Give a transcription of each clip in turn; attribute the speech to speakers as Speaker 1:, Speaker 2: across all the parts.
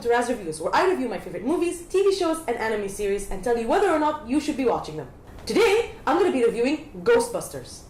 Speaker 1: welcome to Razz Reviews, where I review my favorite movies, TV shows, and anime series and tell you whether or not you should be watching them. Today, I'm going to be reviewing Ghostbusters.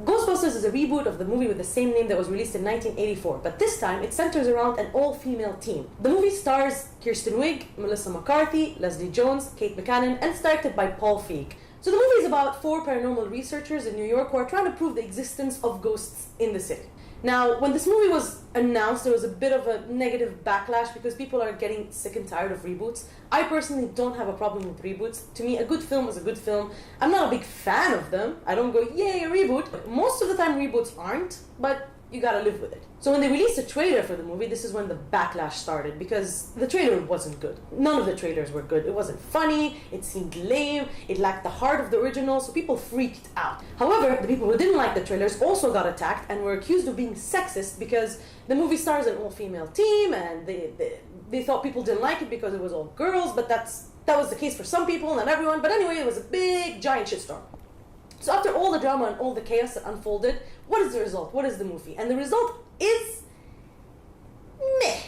Speaker 1: Ghostbusters is a reboot of the movie with the same name that was released in 1984, but this time it centers around an all-female team. The movie stars Kirsten Wiig, Melissa McCarthy, Leslie Jones, Kate McCann, and it's directed by Paul Feig. So the movie is about 4 paranormal researchers in New York who are trying to prove the existence of ghosts in the city. Now, when this movie was announced, there was a bit of a negative backlash because people are getting sick and tired of reboots. I personally don't have a problem with reboots. To me, a good film is a good film. I'm not a big fan of them. I don't go, yay, a reboot. Most of the time, reboots aren't, but you gotta live with it. So when they released a trailer for the movie, this is when the backlash started because the trailer wasn't good. None of the trailers were good. It wasn't funny, it seemed lame, it lacked the heart of the original, so people freaked out. However, the people who didn't like the trailers also got attacked and were accused of being sexist because the movie stars an all-female team and they thought people didn't like it because it was all girls, but that was the case for some people, not everyone. But anyway, it was a big, giant shitstorm. So after all the drama and all the chaos that unfolded, what is the result? What is the movie? And the result is meh.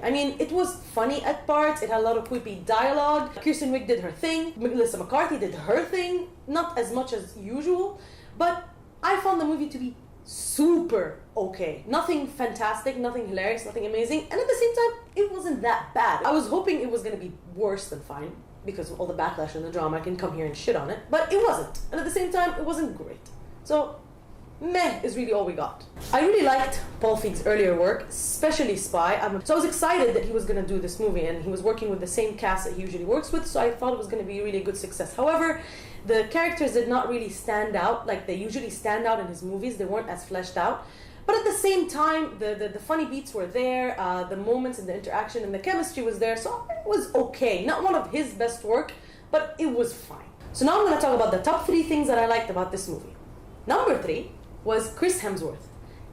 Speaker 1: I mean, it was funny at parts, it had a lot of creepy dialogue, Kirsten Wiig did her thing, Melissa McCarthy did her thing, not as much as usual, but I found the movie to be super okay. Nothing fantastic, nothing hilarious, nothing amazing, and at the same time, it wasn't that bad. I was hoping it was going to be worse than fine, because of all the backlash and the drama. I can come here and shit on it, but it wasn't. And at the same time, it wasn't great. So, meh is really all we got. I really liked Paul Feig's earlier work, especially Spy. So I was excited that he was going to do this movie, and he was working with the same cast that he usually works with, so I thought it was going to be a really good success. However, the characters did not really stand out like they usually stand out in his movies. They weren't as fleshed out. But at the same time, the funny beats were there, the moments and the interaction and the chemistry was there, so it was okay. Not one of his best work, but it was fine. So now I'm going to talk about the top 3 things that I liked about this movie. Number 3 was Chris Hemsworth.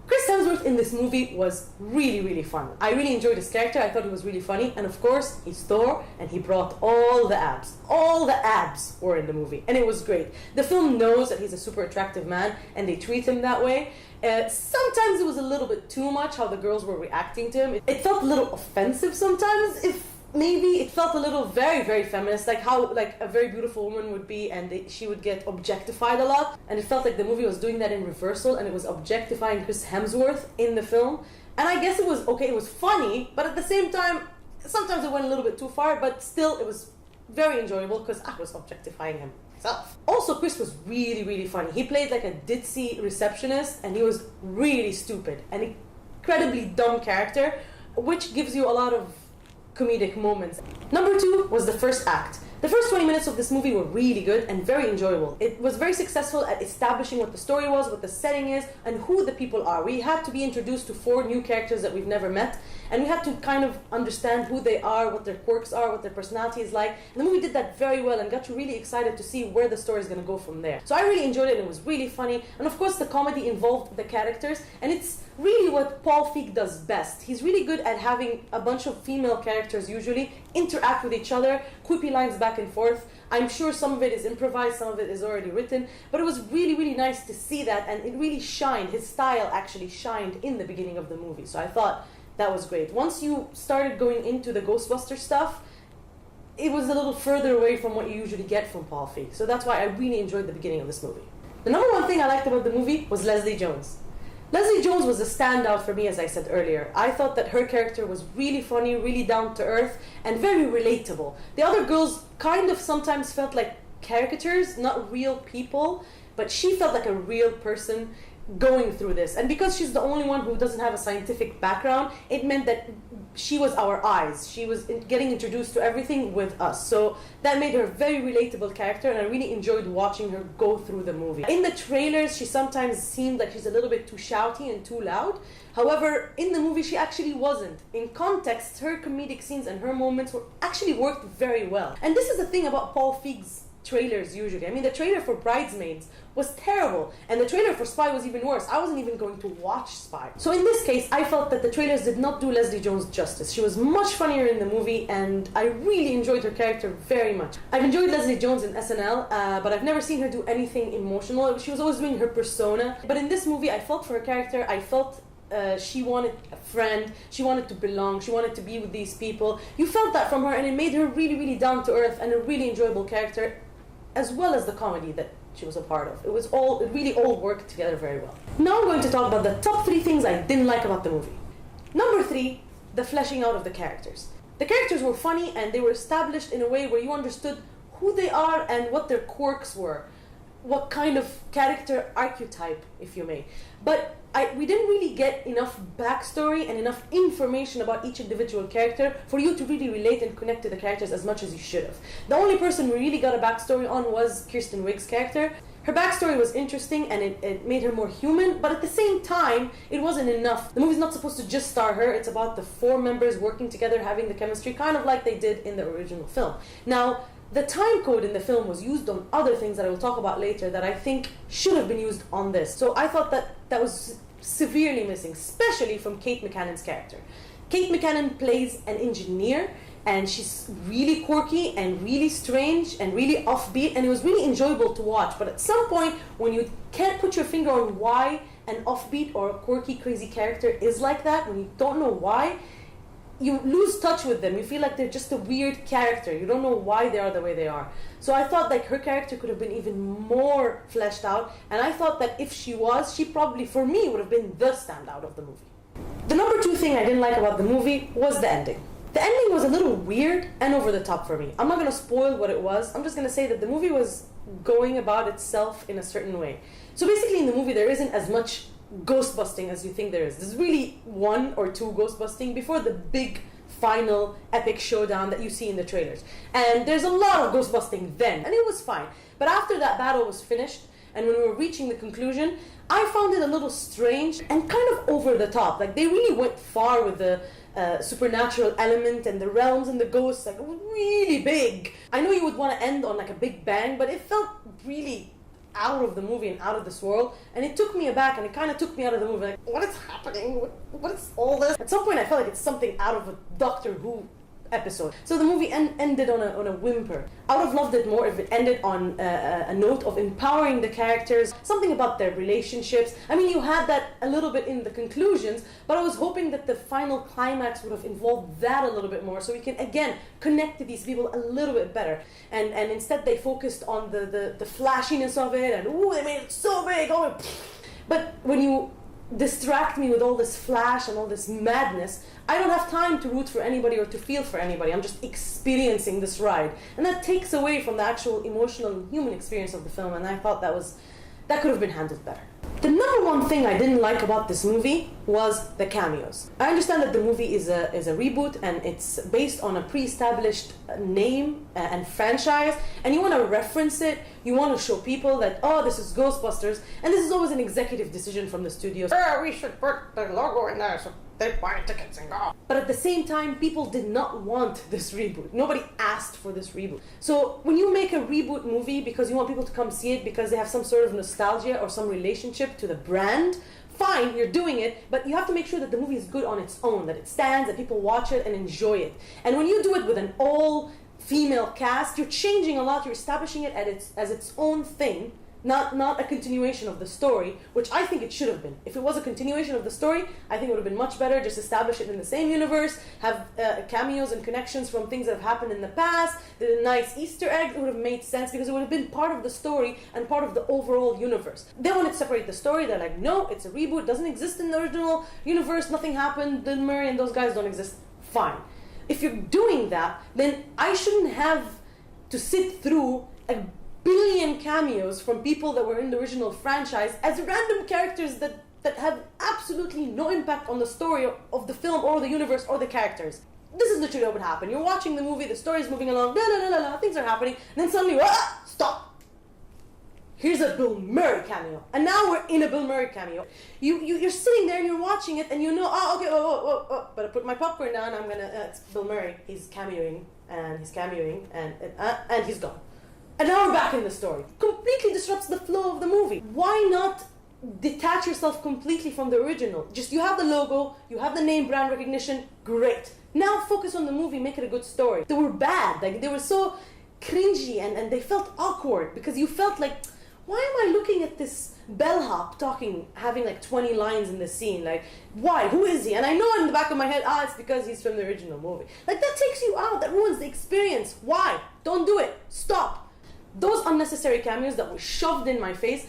Speaker 1: Chris Hemsworth in this movie was really, really fun. I really enjoyed his character. I thought he was really funny. And of course, he's Thor, and he brought all the abs. All the abs were in the movie, and it was great. The film knows that he's a super attractive man, and they treat him that way. Sometimes it was a little bit too much how the girls were reacting to him. It felt a little offensive sometimes. Maybe it felt a little very, very feminist, like how a very beautiful woman would be and she would get objectified a lot. And it felt like the movie was doing that in reversal, and it was objectifying Chris Hemsworth in the film. And I guess it was okay, it was funny, but at the same time, sometimes it went a little bit too far, but still it was very enjoyable because I was objectifying him myself. Also, Chris was really, really funny. He played like a ditzy receptionist, and he was really stupid, an incredibly dumb character, which gives you a lot of comedic moments. Number 2 was the first act. The first 20 minutes of this movie were really good and very enjoyable. It was very successful at establishing what the story was, what the setting is, and who the people are. We had to be introduced to 4 new characters that we've never met, and we had to kind of understand who they are, what their quirks are, what their personality is like. And the movie did that very well and got you really excited to see where the story is going to go from there. So I really enjoyed it, and it was really funny. And of course, the comedy involved the characters, and it's really what Paul Feig does best. He's really good at having a bunch of female characters usually interact with each other, quippy lines back and forth. I'm sure some of it is improvised, some of it is already written, but it was really, really nice to see that, and it really shined. His style actually shined in the beginning of the movie, so I thought that was great. Once you started going into the Ghostbusters stuff, it was a little further away from what you usually get from Paul Feig, so that's why I really enjoyed the beginning of this movie. The number 1 thing I liked about the movie was Leslie Jones. Leslie Jones was a standout for me, as I said earlier. I thought that her character was really funny, really down to earth, and very relatable. The other girls kind of sometimes felt like caricatures, not real people, but she felt like a real person going through this. And because she's the only one who doesn't have a scientific background, it meant that she was our eyes. She was getting introduced to everything with us. So that made her a very relatable character, and I really enjoyed watching her go through the movie. In the trailers, she sometimes seemed like she's a little bit too shouty and too loud. However, in the movie, she actually wasn't. In context, her comedic scenes and her moments actually worked very well. And this is the thing about Paul Feig's trailers usually. I mean, the trailer for Bridesmaids was terrible, and the trailer for Spy was even worse. I wasn't even going to watch Spy. So in this case, I felt that the trailers did not do Leslie Jones justice. She was much funnier in the movie, and I really enjoyed her character very much. I've enjoyed Leslie Jones in SNL, but I've never seen her do anything emotional. She was always doing her persona. But in this movie, I felt for her character, I felt she wanted a friend, she wanted to belong, she wanted to be with these people. You felt that from her, and it made her really, really down to earth and a really enjoyable character, as well as the comedy that she was a part of. It really all worked together very well. Now I'm going to talk about the top 3 things I didn't like about the movie. Number 3, the fleshing out of the characters. The characters were funny, and they were established in a way where you understood who they are and what their quirks were, what kind of character archetype, if you may. But we didn't really get enough backstory and enough information about each individual character for you to really relate and connect to the characters as much as you should have. The only person we really got a backstory on was Kristen Wiig's character. Her backstory was interesting, and it made her more human, but at the same time, it wasn't enough. The movie's not supposed to just star her. It's about the 4 members working together, having the chemistry, kind of like they did in the original film. Now, the time code in the film was used on other things that I will talk about later that I think should have been used on this. So I thought that was severely missing, especially from Kate McKinnon's character. Kate McKinnon plays an engineer, and she's really quirky and really strange and really offbeat, and it was really enjoyable to watch. But at some point, when you can't put your finger on why an offbeat or a quirky, crazy character is like that, when you don't know why, you lose touch with them. You feel like they're just a weird character. You don't know why they are the way they are. So I thought like her character could have been even more fleshed out, and I thought that if she probably, for me, would have been the standout of the movie. The number 2 thing I didn't like about the movie was the ending. The ending was a little weird and over the top for me. I'm not going to spoil what it was. I'm just going to say that the movie was going about itself in a certain way. So basically in the movie there isn't as much ghost busting as you think there is. There's really 1 or 2 ghost busting before the big final epic showdown that you see in the trailers. And there's a lot of ghost busting then, and it was fine. But after that battle was finished, and when we were reaching the conclusion, I found it a little strange and kind of over the top. Like they really went far with the supernatural element and the realms and the ghosts, like really big. I know you would want to end on like a big bang, but it felt really out of the movie and out of this world, and it took me aback, and it kind of took me out of the movie. Like, what is happening? What is all this? At some point, I felt like it's something out of a Doctor Who episode. So the movie ended on a whimper. I would have loved it more if it ended on a note of empowering the characters, something about their relationships. I mean, you had that a little bit in the conclusions, but I was hoping that the final climax would have involved that a little bit more, so we can again connect to these people a little bit better. And instead they focused on the flashiness of it, and ooh, they made it so big. Oh, but when you distract me with all this flash and all this madness, I don't have time to root for anybody or to feel for anybody. I'm just experiencing this ride, and that takes away from the actual emotional and human experience of the film, and I thought that could have been handled better. The number 1 thing I didn't like about this movie was the cameos. I understand that the movie is a reboot, and it's based on a pre-established name and franchise, and you want to reference it, you want to show people that, oh, this is Ghostbusters, and this is always an executive decision from the studios. We should put the logo in there so they buy tickets and go. But at the same time, people did not want this reboot. Nobody asked for this reboot. So when you make a reboot movie because you want people to come see it because they have some sort of nostalgia or some relationship to the brand, fine, you're doing it, but you have to make sure that the movie is good on its own, that it stands, that people watch it and enjoy it. And when you do it with an all-female cast, you're changing a lot, you're establishing it as its own thing, not a continuation of the story, which I think it should have been. If it was a continuation of the story, I think it would have been much better. Just establish it in the same universe, have cameos and connections from things that have happened in the past, the nice Easter eggs. It would have made sense because it would have been part of the story and part of the overall universe. They wanted to separate the story. They're like, no, it's a reboot, it doesn't exist in the original universe, nothing happened, Bill Murray and those guys don't exist. Fine. If you're doing that, then I shouldn't have to sit through a billion cameos from people that were in the original franchise as random characters that have absolutely no impact on the story of the film or the universe or the characters. This is literally what would happen. You're watching the movie, the story is moving along, things are happening, and then suddenly, stop! Here's a Bill Murray cameo. And now we're in a Bill Murray cameo. You're sitting there and you're watching it and you know, but I put my popcorn down, I'm gonna, it's Bill Murray, he's cameoing, and he's gone. And now we're back in the story. Completely disrupts the flow of the movie. Why not detach yourself completely from the original? Just, you have the logo, you have the name brand recognition, great. Now focus on the movie, make it a good story. They were bad, like they were so cringy and they felt awkward because you felt like, why am I looking at this bellhop having like 20 lines in the scene? Like, why? Who is he? And I know in the back of my head, it's because he's from the original movie. Like, that takes you out. That ruins the experience. Why? Don't do it. Stop. Those unnecessary cameos that were shoved in my face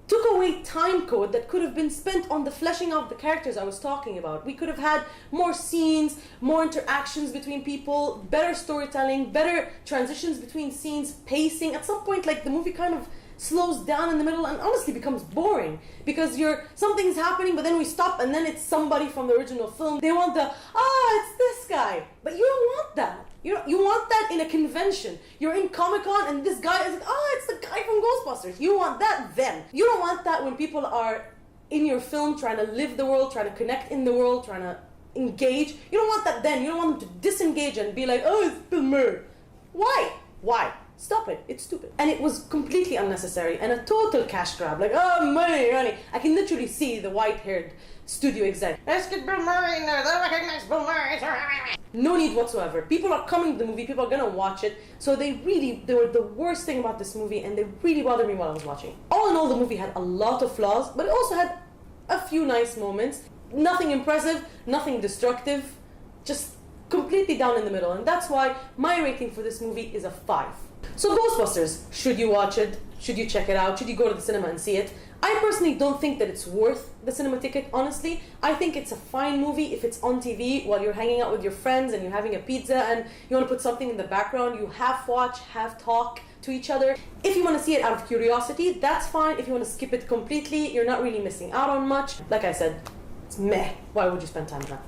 Speaker 1: took away time code that could have been spent on the fleshing out the characters I was talking about. We could have had more scenes, more interactions between people, better storytelling, better transitions between scenes, pacing. At some point, like, the movie kind of slows down in the middle and honestly becomes boring because something's happening, but then we stop and then it's somebody from the original film. They want it's this guy. But you don't want that. You want that in a convention. You're in Comic-Con and this guy is like, it's the guy from Ghostbusters. You want that then. You don't want that when people are in your film trying to live the world, trying to connect in the world, trying to engage. You don't want that then. You don't want them to disengage and be like, it's Bill Murray. Why? Stop it. It's stupid. And it was completely unnecessary and a total cash grab. Like, money. I can literally see the white-haired studio exec. Let's get Bill Murray in there. They recognize Bill Murray. No need whatsoever. People are coming to the movie. People are going to watch it. So they were the worst thing about this movie, and they really bothered me while I was watching it. All in all, the movie had a lot of flaws, but it also had a few nice moments. Nothing impressive, nothing destructive, just completely down in the middle. And that's why my rating for this movie is a 5. So Ghostbusters, should you watch it? Should you check it out? Should you go to the cinema and see it? I personally don't think that it's worth the cinema ticket, honestly. I think it's a fine movie if it's on TV while you're hanging out with your friends and you're having a pizza and you want to put something in the background. You half watch, half talk to each other. If you want to see it out of curiosity, that's fine. If you want to skip it completely, you're not really missing out on much. Like I said, it's meh. Why would you spend time on that?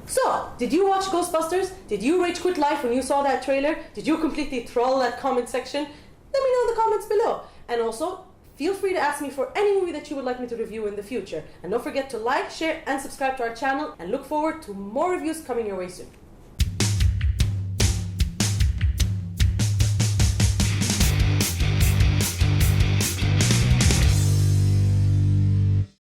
Speaker 1: So, did you watch Ghostbusters? Did you rage quit life when you saw that trailer? Did you completely troll that comment section? Let me know in the comments below. And also, feel free to ask me for any movie that you would like me to review in the future. And don't forget to like, share, and subscribe to our channel, and look forward to more reviews coming your way soon.